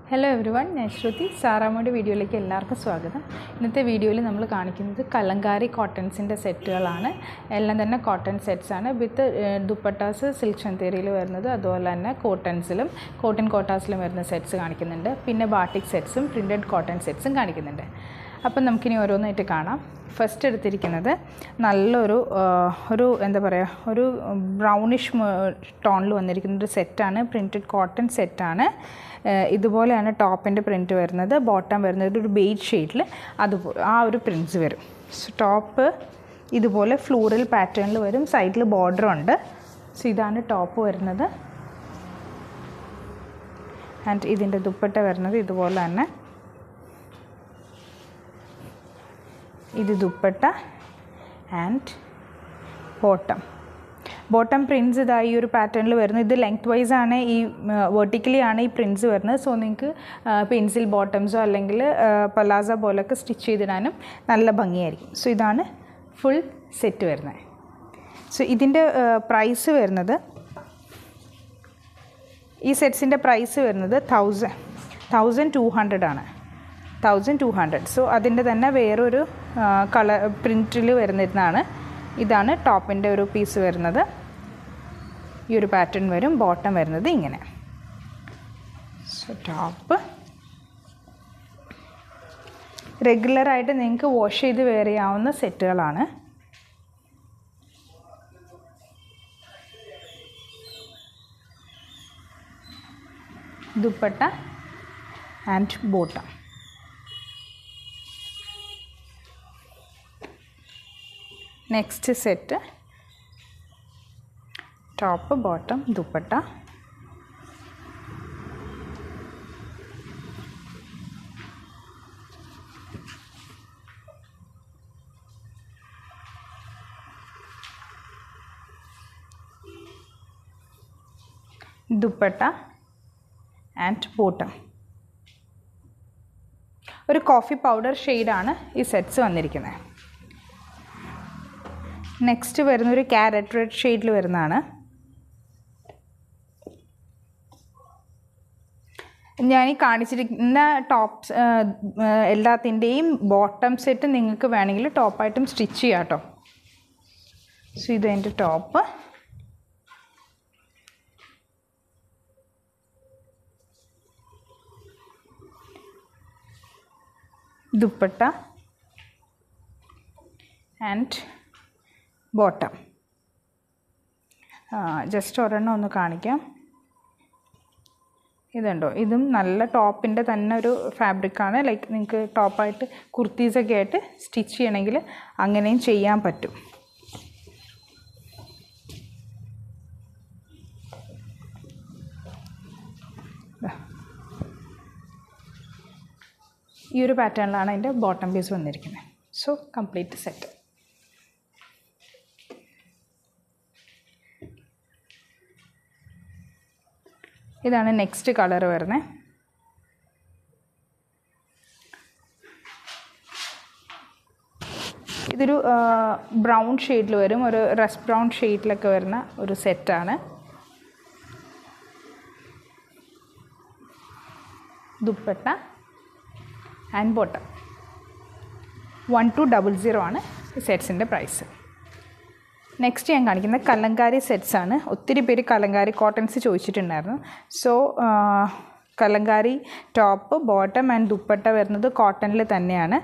Hello every one, ഞാൻ ശ്രുതി. സാറാമ്മയുടെ വീഡിയോയിലേക്ക് എല്ലാവർക്കും സ്വാഗതം. ഇന്നത്തെ വീഡിയോയിൽ നമ്മൾ കാണിക്കുന്നത് കലങ്കാരി കോട്ടൺസിൻ്റെ സെറ്റുകളാണ്. എല്ലാം തന്നെ കോട്ടൺ സെറ്റ്സാണ്. വിത്ത് ദുപ്പട്ടാസ് സിൽക്ക് ചന്തേരിയിൽ വരുന്നത്, അതുപോലെ തന്നെ കോട്ടൺ കോട്ടാസിലും വരുന്ന സെറ്റ്സ് കാണിക്കുന്നുണ്ട്. പിന്നെ ബാട്ടിക് സെറ്റ്സും പ്രിൻറ്റഡ് കോട്ടൺ സെറ്റ്സും കാണിക്കുന്നുണ്ട്. അപ്പം നമുക്കിനി ഓരോന്നായിട്ട് കാണാം. ഫസ്റ്റ് എടുത്തിരിക്കുന്നത് നല്ലൊരു ഒരു ബ്രൗണിഷ് ടോണിൽ വന്നിരിക്കുന്നൊരു സെറ്റാണ്. പ്രിൻറ്റഡ് കോട്ടൺ സെറ്റാണ്. ഇതുപോലെയാണ് ടോപ്പിൻ്റെ പ്രിൻറ്റ് വരുന്നത്. ബോട്ടം വരുന്നത് ഒരു ബേജ് ഷെയ്ഡിൽ ആ ഒരു പ്രിൻറ്റ്സ് വരും. ടോപ്പ് ഇതുപോലെ ഫ്ലോറൽ പാറ്റേണിൽ വരും. സൈഡിൽ ബോർഡർ ഉണ്ട്. സോ ഇതാണ് ടോപ്പ് വരുന്നത്. ആൻഡ് ഇതിൻ്റെ ദുപ്പട്ട വരുന്നത് ഇതുപോലെ തന്നെ. ഇത് ദുപ്പട്ട ആൻഡ് ബോട്ടം പ്രിൻറ്റ്സ് ഇതായി ഒരു പാറ്റേണിൽ വരുന്നത്. ഇത് ലെങ്ത് വൈസ് ആണ്, ഈ വെർട്ടിക്കലി ആണ് ഈ പ്രിൻറ്റ്സ് വരുന്നത്. സോ നിങ്ങൾക്ക് പെൻസിൽ ബോട്ടംസോ അല്ലെങ്കിൽ പലാസ പോലൊക്കെ സ്റ്റിച്ച് ചെയ്തിടാനും നല്ല ഭംഗിയായിരിക്കും. സോ ഇതാണ് ഫുൾ സെറ്റ് വരുന്നത്. സോ ഇതിൻ്റെ പ്രൈസ് വരുന്നത്, ഈ സെറ്റ്സിൻ്റെ പ്രൈസ് വരുന്നത് 1200 ആണ്. 1200. സോ അതിൻ്റെ തന്നെ വേറൊരു കളർ പ്രിൻറ്റിൽ വരുന്നതാണ്. ഇതാണ് ടോപ്പിൻ്റെ ഒരു പീസ് വരുന്നത്. ഈ ഒരു പാറ്റേൺ വരും. ബോട്ടം വരുന്നത് ഇങ്ങനെ. സോ ടോപ്പ് റെഗുലറായിട്ട് നിങ്ങൾക്ക് വാഷ് ചെയ്ത് വെയർ ചെയ്യാവുന്ന സെറ്റുകളാണ്. Dupatta and bottom. Next set top bottom dupatta. Dupatta and bottom. ഒരു കോഫി പൗഡർ ഷെയ്ഡാണ് ഈ സെറ്റ്സ് വന്നിരിക്കുന്നത്. നെക്സ്റ്റ് വരുന്നൊരു ക്യാരറ്റ് റെഡ് ഷെയ്ഡിൽ വരുന്നതാണ്. ഞാൻ ഈ കാണിച്ചിരിക്കുന്ന ടോപ്സ് എല്ലാത്തിൻ്റെയും ബോട്ടം സെറ്റ് നിങ്ങൾക്ക് വേണമെങ്കിൽ ടോപ്പായിട്ടും സ്റ്റിച്ച് ചെയ്യാം കേട്ടോ. സോ ഇതെൻ്റെ top. Dupatta and bottom. Just ഒരെണ്ണം ഒന്ന് കാണിക്കാം. ഇതുണ്ടോ, ഇതും നല്ല ടോപ്പിൻ്റെ തന്നെ ഒരു ഫാബ്രിക്കാണ്. ലൈക്ക് നിങ്ങൾക്ക് ടോപ്പായിട്ട് കുർത്തീസൊക്കെ ആയിട്ട് സ്റ്റിച്ച് ചെയ്യണമെങ്കിൽ അങ്ങനെയും ചെയ്യാൻ പറ്റും. ഈ ഒരു പാറ്റേണിലാണ് അതിൻ്റെ ബോട്ടം പീസ് വന്നിരിക്കുന്നത്. So complete set. ഇതാണ് നെക്സ്റ്റ് കളർ വരുന്നത്. ഇതൊരു ബ്രൗൺ ഷെയ്ഡിൽ വരും. ഒരു റസ്റ്റ് ബ്രൗൺ ഷെയ്ഡിലൊക്കെ വരുന്ന ഒരു സെറ്റാണ്. Dupatta and bottom. 1200 ആണ് ഈ സെറ്റ്സിൻ്റെ പ്രൈസ്. നെക്സ്റ്റ് ഞാൻ കാണിക്കുന്നത് കലങ്കാരി സെറ്റ്സാണ്. ഒത്തിരി പേര് കലങ്കാരി കോട്ടൺസ് ചോദിച്ചിട്ടുണ്ടായിരുന്നു. So Kalamkari top bottom and dupatta വരുന്നത് കോട്ടണിൽ തന്നെയാണ്.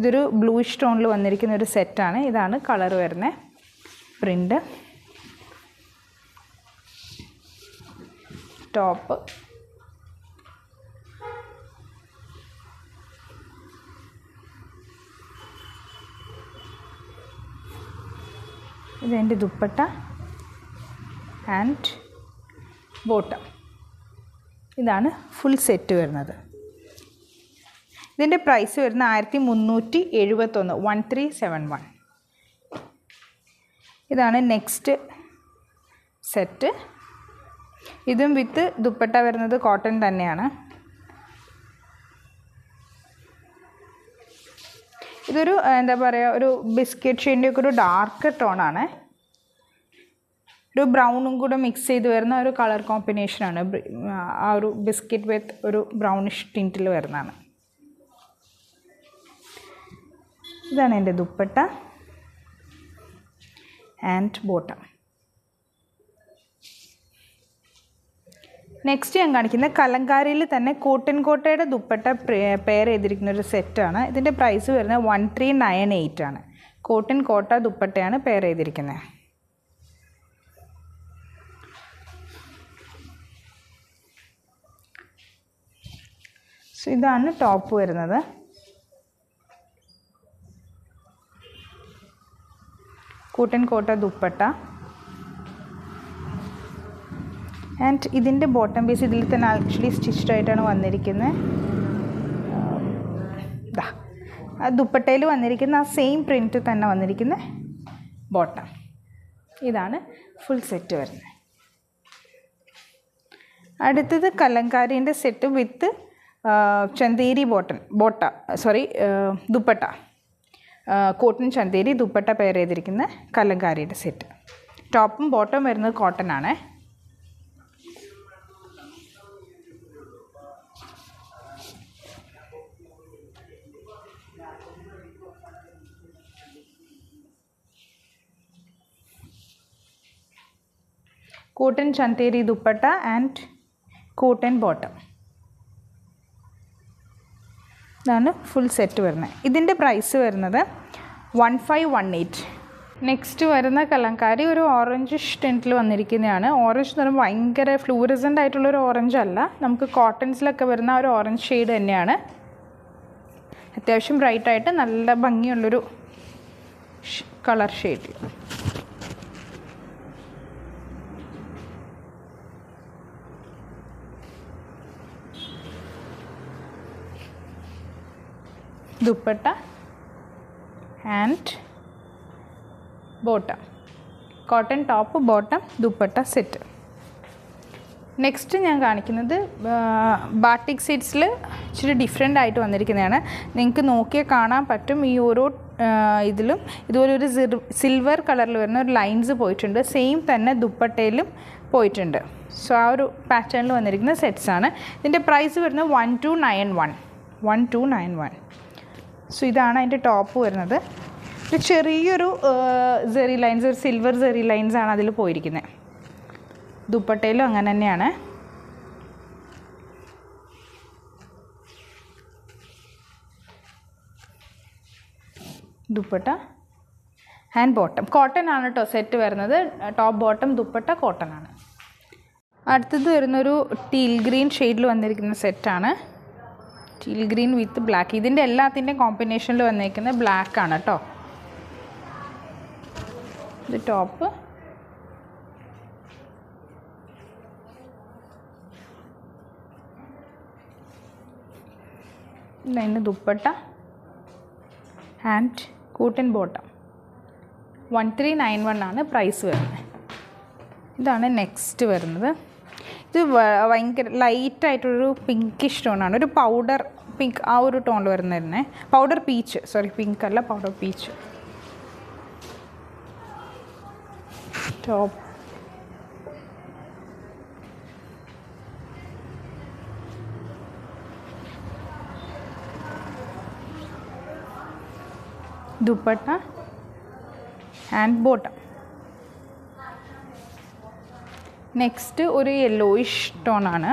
ഇതൊരു ബ്ലൂയിഷ് ടോണിൽ വന്നിരിക്കുന്ന ഒരു സെറ്റാണ്. ഇതാണ് കളർ വരുന്നത്. പ്രിൻ്റ് ടോപ്പ് ഇതെൻ്റെ ദുപ്പട്ട ആൻഡ് ബോട്ടം. ഇതാണ് ഫുൾ സെറ്റ് വരുന്നത്. ഇതിൻ്റെ പ്രൈസ് വരുന്ന 1371, 1371. ഇതാണ് നെക്സ്റ്റ് സെറ്റ്. ഇതും വിത്ത് ദുപ്പട്ട വരുന്നത് കോട്ടൺ തന്നെയാണ്. ഇതൊരു എന്താ പറയുക, ഒരു ബിസ്ക്കറ്റ് ഷെയ്ഡിൻ്റെ ഒക്കെ ഒരു ഡാർക്ക് ടോണാണ്. ഒരു ബ്രൗണും കൂടെ മിക്സ് ചെയ്ത് വരുന്ന ഒരു കളർ കോമ്പിനേഷനാണ്. ആ ഒരു ബിസ്ക്കറ്റ് വിത്ത് ഒരു ബ്രൗണിഷ് ടിൻറ്റിൽ വരുന്നതാണ്. ഇതാണ് എൻ്റെ ദുപ്പട്ട ആൻഡ് ബോട്ടം. നെക്സ്റ്റ് ഞാൻ കാണിക്കുന്നത് കലങ്കാരിയിൽ തന്നെ കോട്ടൺ കോട്ടയുടെ ദുപ്പട്ട പെയർ ചെയ്തിരിക്കുന്ന ഒരു സെറ്റാണ്. ഇതിൻ്റെ പ്രൈസ് വരുന്നത് 1398 ആണ്. കോട്ടൺ കോട്ട ദുപ്പട്ടയാണ് പെയർ ചെയ്തിരിക്കുന്നത്. സോ ഇതാണ് ടോപ്പ് വരുന്നത്. കോട്ടൺ കോട്ട ദുപ്പട്ട ആൻഡ് ഇതിൻ്റെ ബോട്ടം പീസ് ഇതിൽ തന്നെ ആക്ച്വലി സ്റ്റിച്ച്ഡ് ആയിട്ടാണ് വന്നിരിക്കുന്നത്. ദുപ്പട്ടയിൽ വന്നിരിക്കുന്ന ആ സെയിം പ്രിൻറ്റ് തന്നെ വന്നിരിക്കുന്ന ബോട്ടം. ഇതാണ് ഫുൾ സെറ്റ് വരുന്നത്. അടുത്തത് കലങ്കാരീൻ്റെ set with Chanderi dupatta. Cotton Chanderi dupatta pair ചെയ്തിരിക്കുന്ന കലങ്കാരിയുടെ സെറ്റ്. ടോപ്പും ബോട്ടം വരുന്നത് കോട്ടൺ ആണ്. Cotton Chanderi dupatta and cotton bottom. ഇതാണ് ഫുൾ സെറ്റ് വരുന്നത്. ഇതിൻ്റെ പ്രൈസ് വരുന്നത് 1518. നെക്സ്റ്റ് വരുന്ന കലങ്കാരി ഒരു ഓറഞ്ചിഷ് ടിൻറ്റിൽ വന്നിരിക്കുന്നതാണ്. ഓറഞ്ച് എന്ന് പറയുമ്പോൾ ഭയങ്കര ഫ്ലൂറസൻ്റ് ആയിട്ടുള്ളൊരു ഓറഞ്ച് അല്ല, നമുക്ക് കോട്ടൺസിലൊക്കെ വരുന്ന ഒരു ഓറഞ്ച് ഷെയ്ഡ് തന്നെയാണ്. അത്യാവശ്യം ബ്രൈറ്റായിട്ട് നല്ല ഭംഗിയുള്ളൊരു colour shade. Dupatta and bottom. Cotton top bottom dupatta set. Next ഞാൻ കാണിക്കുന്നത് ബാട്ടിക് സെറ്റ്സിൽ ഇച്ചിരി ഡിഫറെൻ്റ് ആയിട്ട് വന്നിരിക്കുന്നതാണ്. നിങ്ങൾക്ക് നോക്കിയാൽ കാണാൻ പറ്റും ഈ ഓരോ ഇതിലും ഇതുപോലെ ഒരു സിൽവർ കളറിൽ വരുന്ന ഒരു ലൈൻസ് പോയിട്ടുണ്ട്. സെയിം തന്നെ ദുപ്പട്ടയിലും പോയിട്ടുണ്ട്. സോ ആ ഒരു പാറ്റേണിൽ വന്നിരിക്കുന്ന സെറ്റ്സാണ്. ഇതിൻ്റെ പ്രൈസ് വരുന്നത് 1291. സോ ഇതാണ് അതിൻ്റെ ടോപ്പ് വരുന്നത്. ഒരു ചെറിയൊരു സെറി ലൈൻസ്, ഒരു സിൽവർ സെറി ലൈൻസ് ആണ് അതിൽ പോയിരിക്കുന്നത്. ദുപ്പട്ടയിലും അങ്ങനെ തന്നെയാണ്. ദുപ്പട്ട ആൻഡ് ബോട്ടം കോട്ടൺ ആണ് കേട്ടോ സെറ്റ് വരുന്നത്. ടോപ്പ് ബോട്ടം ദുപ്പട്ട കോട്ടൺ ആണ്. അടുത്തത് വരുന്നൊരു ടീൽ ഗ്രീൻ ഷെയ്ഡിൽ വന്നിരിക്കുന്ന സെറ്റാണ്. ടീൽ ഗ്രീൻ വിത്ത് ബ്ലാക്ക്. ഇതിൻ്റെ എല്ലാത്തിൻ്റെയും കോമ്പിനേഷനിൽ വന്നിരിക്കുന്നത് ബ്ലാക്ക് ആണ് കേട്ടോ. ഇത് ടോപ്പ്, ഇതിൻ്റെ ദുപ്പട്ട ആൻഡ് കോട്ടൺ ബോട്ടം. 1391 ആണ് പ്രൈസ് വരുന്നത്. ഇതാണ് നെക്സ്റ്റ് വരുന്നത്. ഇത് ഭയങ്കര ലൈറ്റായിട്ടൊരു പിങ്കിഷ് ടോണാണ്. ഒരു പൗഡർ പിങ്ക് ആ ഒരു ടോണിൽ വരുന്നതന്നെ. പൗഡർ പീച്ച്, പിങ്ക് അല്ല, powder peach. Top, dupatta and bottom. Next ഒരു യെല്ലോയിഷ് ടോണാണ്.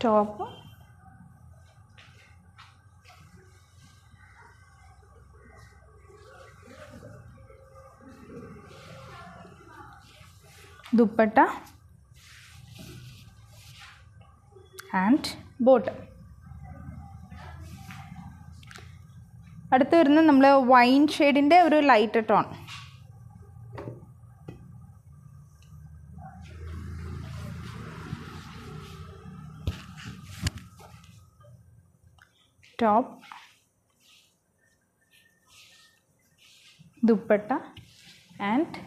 Top, dupatta and bottom. അടുത്ത് വരുന്നത് നമ്മൾ വൈൻ ഷെയ്ഡിൻ്റെ ഒരു light tone. Top, dupatta and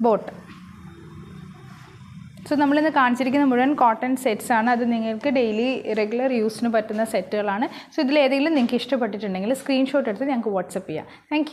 bottom. So നമ്മളിന്ന് കാണിച്ചിരിക്കുന്ന മുഴുവൻ കോട്ടൺ സെറ്റ്സ് ആണ്. അത് നിങ്ങൾക്ക് ഡെയിലി റെഗുലർ യൂസിന് പറ്റുന്ന സെറ്റുകളാണ്. സോ ഇതിലേതെങ്കിലും നിങ്ങൾക്ക് ഇഷ്ടപ്പെട്ടിട്ടുണ്ടെങ്കിൽ സ്ക്രീൻഷോട്ട് എടുത്ത് ഞങ്ങൾക്ക് വാട്സപ്പ് ചെയ്യാം. താങ്ക്